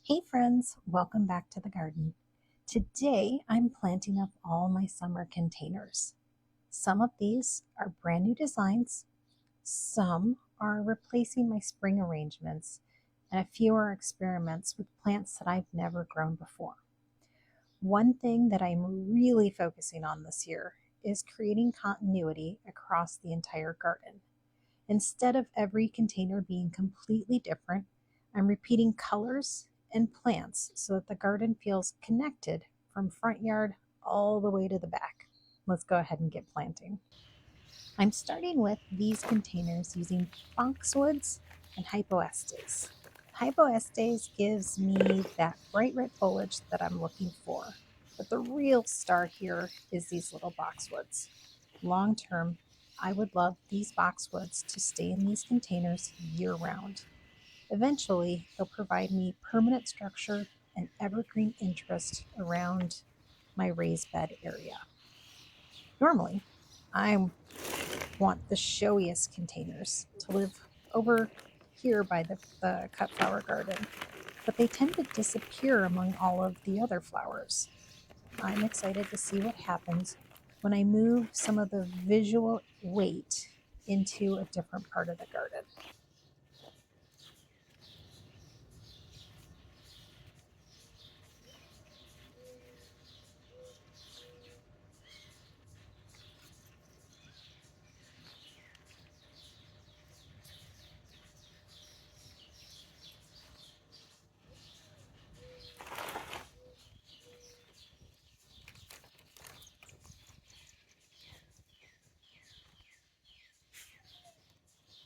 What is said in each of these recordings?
Hey friends, welcome back to the garden. Today I'm planting up all my summer containers. Some of these are brand new designs, some are replacing my spring arrangements, and a few are experiments with plants that I've never grown before. One thing that I'm really focusing on this year is creating continuity across the entire garden. Instead of every container being completely different, I'm repeating colors and plants so that the garden feels connected from front yard all the way to the back. Let's go ahead and get planting. I'm starting with these containers using boxwoods and hypoestes. Hypoestes gives me that bright red foliage that I'm looking for, but the real star here is these little boxwoods. Long term, I would love these boxwoods to stay in these containers year round. Eventually, they'll provide me permanent structure and evergreen interest around my raised bed area. Normally, I want the showiest containers to live over here by the cut flower garden, but they tend to disappear among all of the other flowers. I'm excited to see what happens when I move some of the visual weight into a different part of the garden.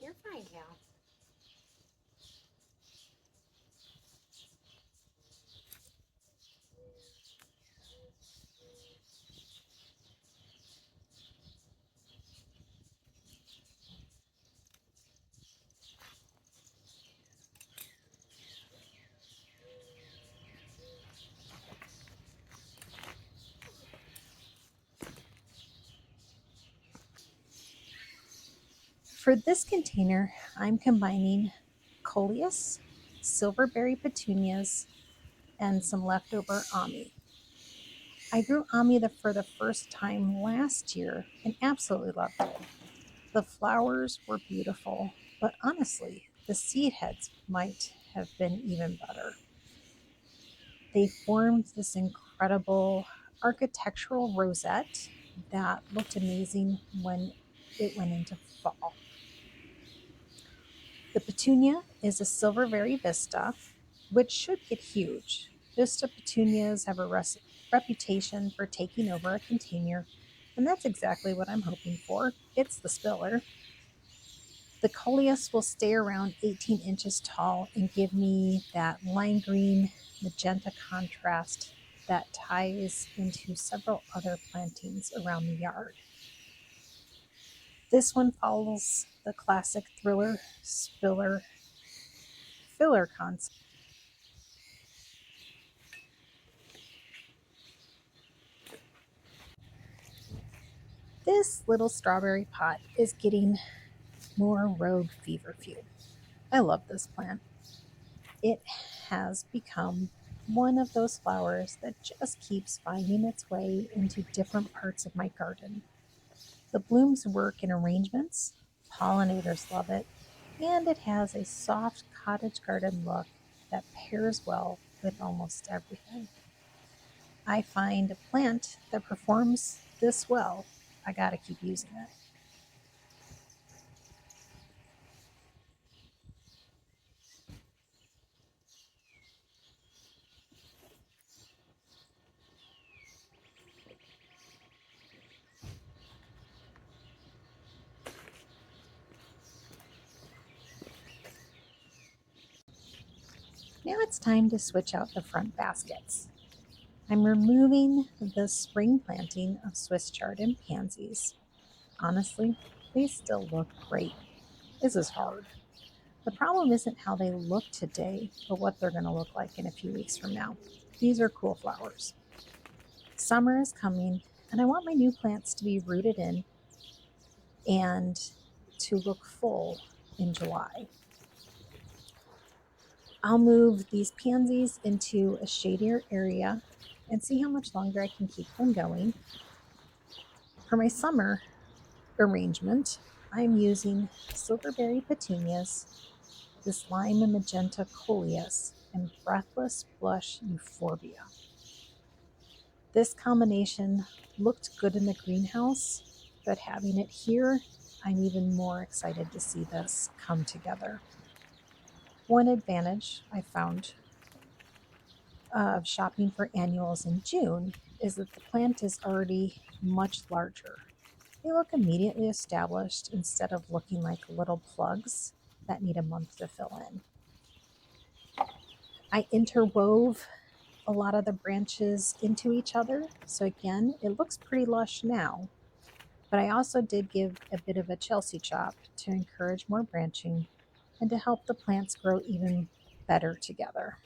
You're fine, Cal. For this container, I'm combining Coleus, silverberry petunias, and some leftover Ami. I grew Ami for the first time last year and absolutely loved it. The flowers were beautiful, but honestly, the seed heads might have been even better. They formed this incredible architectural rosette that looked amazing when it went into fall. The petunia is a silverberry vista, which should get huge. Vista petunias have a reputation for taking over a container, and that's exactly what I'm hoping for. It's the spiller. The coleus will stay around 18 inches tall and give me that lime green magenta contrast that ties into several other plantings around the yard. This one follows the classic thriller spiller filler concept. This little strawberry pot is getting more rogue feverfew. I love this plant. It has become one of those flowers that just keeps finding its way into different parts of my garden. The blooms work in arrangements, pollinators love it, and it has a soft cottage garden look that pairs well with almost everything. I find a plant that performs this well, I gotta keep using it. Now it's time to switch out the front baskets. I'm removing the spring planting of Swiss chard and pansies. Honestly, they still look great. This is hard. The problem isn't how they look today, but what they're going to look like in a few weeks from now. These are cool flowers. Summer is coming, and I want my new plants to be rooted in and to look full in July. I'll move these pansies into a shadier area and see how much longer I can keep them going. For my summer arrangement, I'm using silverberry petunias, this lime and magenta coleus, and breathless blush euphorbia. This combination looked good in the greenhouse, but having it here, I'm even more excited to see this come together. One advantage I found of shopping for annuals in June is that the plant is already much larger. They look immediately established instead of looking like little plugs that need a month to fill in. I interwove a lot of the branches into each other, so again, it looks pretty lush now. But I also did give a bit of a Chelsea chop to encourage more branching and to help the plants grow even better together.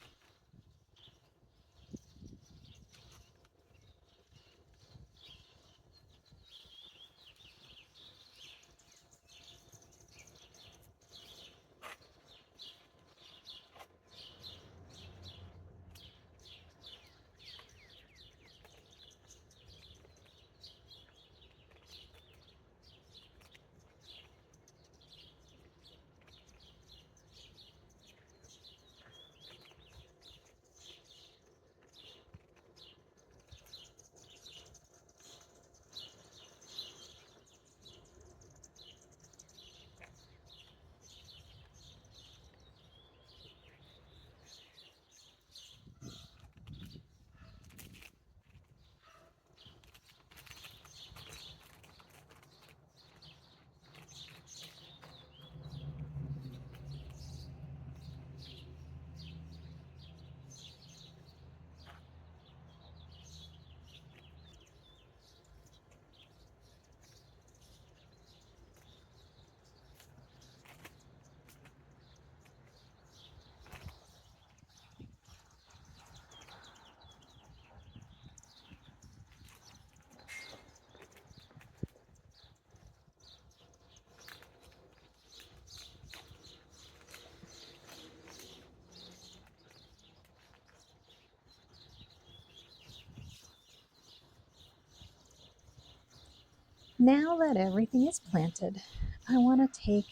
Now that everything is planted, I want to take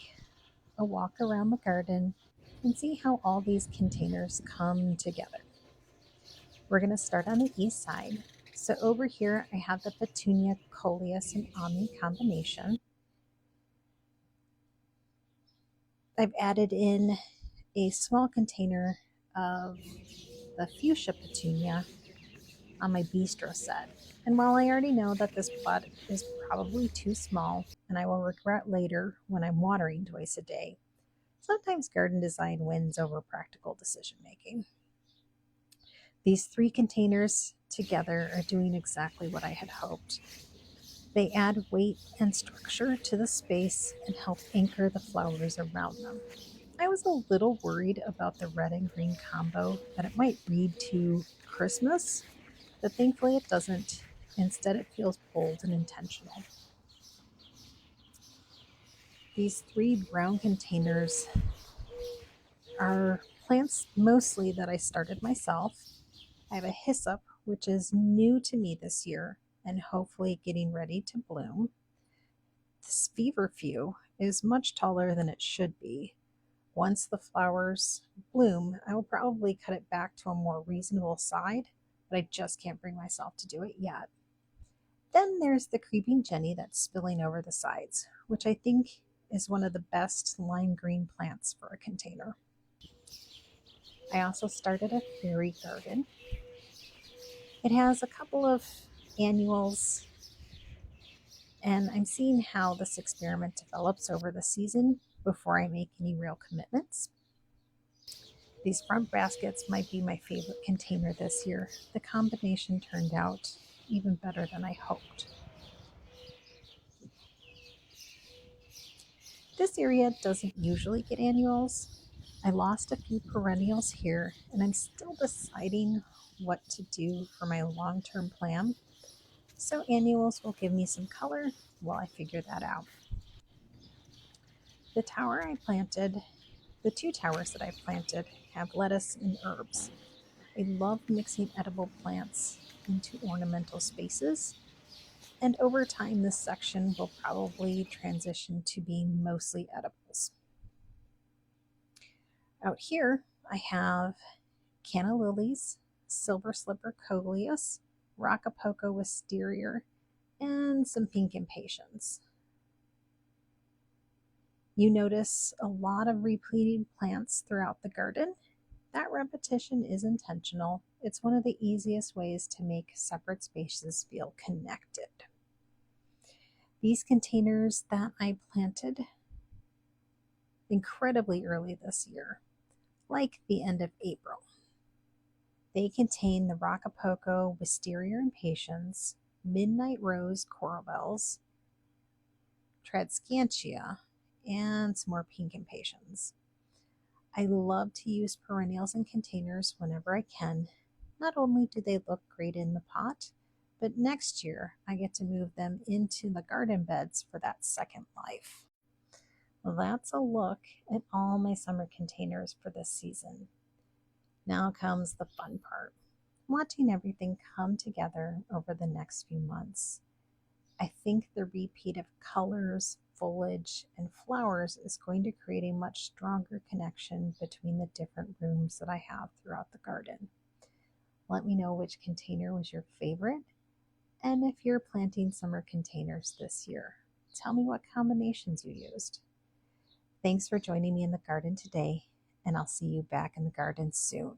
a walk around the garden and see how all these containers come together. We're going to start on the east side. So over here, I have the petunia coleus and omni combination. I've added in a small container of the fuchsia petunia on my bistro set. And while I already know that this pot is probably too small and I will regret later when I'm watering twice a day, sometimes garden design wins over practical decision making. These three containers together are doing exactly what I had hoped. They add weight and structure to the space and help anchor the flowers around them. I was a little worried about the red and green combo, that it might read too Christmas, but thankfully it doesn't. Instead, it feels bold and intentional. These three brown containers are plants mostly that I started myself. I have a hyssop, which is new to me this year and hopefully getting ready to bloom. This feverfew is much taller than it should be. Once the flowers bloom, I will probably cut it back to a more reasonable side, but I just can't bring myself to do it yet. Then there's the creeping Jenny that's spilling over the sides, which I think is one of the best lime green plants for a container. I also started a fairy garden. It has a couple of annuals, and I'm seeing how this experiment develops over the season before I make any real commitments. These front baskets might be my favorite container this year. The combination turned out even better than I hoped. This area doesn't usually get annuals. I lost a few perennials here, and I'm still deciding what to do for my long-term plan. So annuals will give me some color while I figure that out. The tower I planted, the two towers that I planted have lettuce and herbs. I love mixing edible plants into ornamental spaces, and over time, this section will probably transition to being mostly edibles. Out here, I have canna lilies, silver slipper coleus, rocapoco wisteria, and some pink impatiens. You notice a lot of repeating plants throughout the garden. That repetition is intentional. It's one of the easiest ways to make separate spaces feel connected. These containers that I planted incredibly early this year, like the end of April. They contain the rocapoco wisteria impatiens, midnight rose coral bells, tradescantia, and some more pink impatiens. I love to use perennials in containers whenever I can. Not only do they look great in the pot, but next year I get to move them into the garden beds for that second life. Well, that's a look at all my summer containers for this season. Now comes the fun part, watching everything come together over the next few months. I think the repeat of colors, foliage, and flowers is going to create a much stronger connection between the different rooms that I have throughout the garden. Let me know which container was your favorite, and if you're planting summer containers this year, tell me what combinations you used. Thanks for joining me in the garden today, and I'll see you back in the garden soon.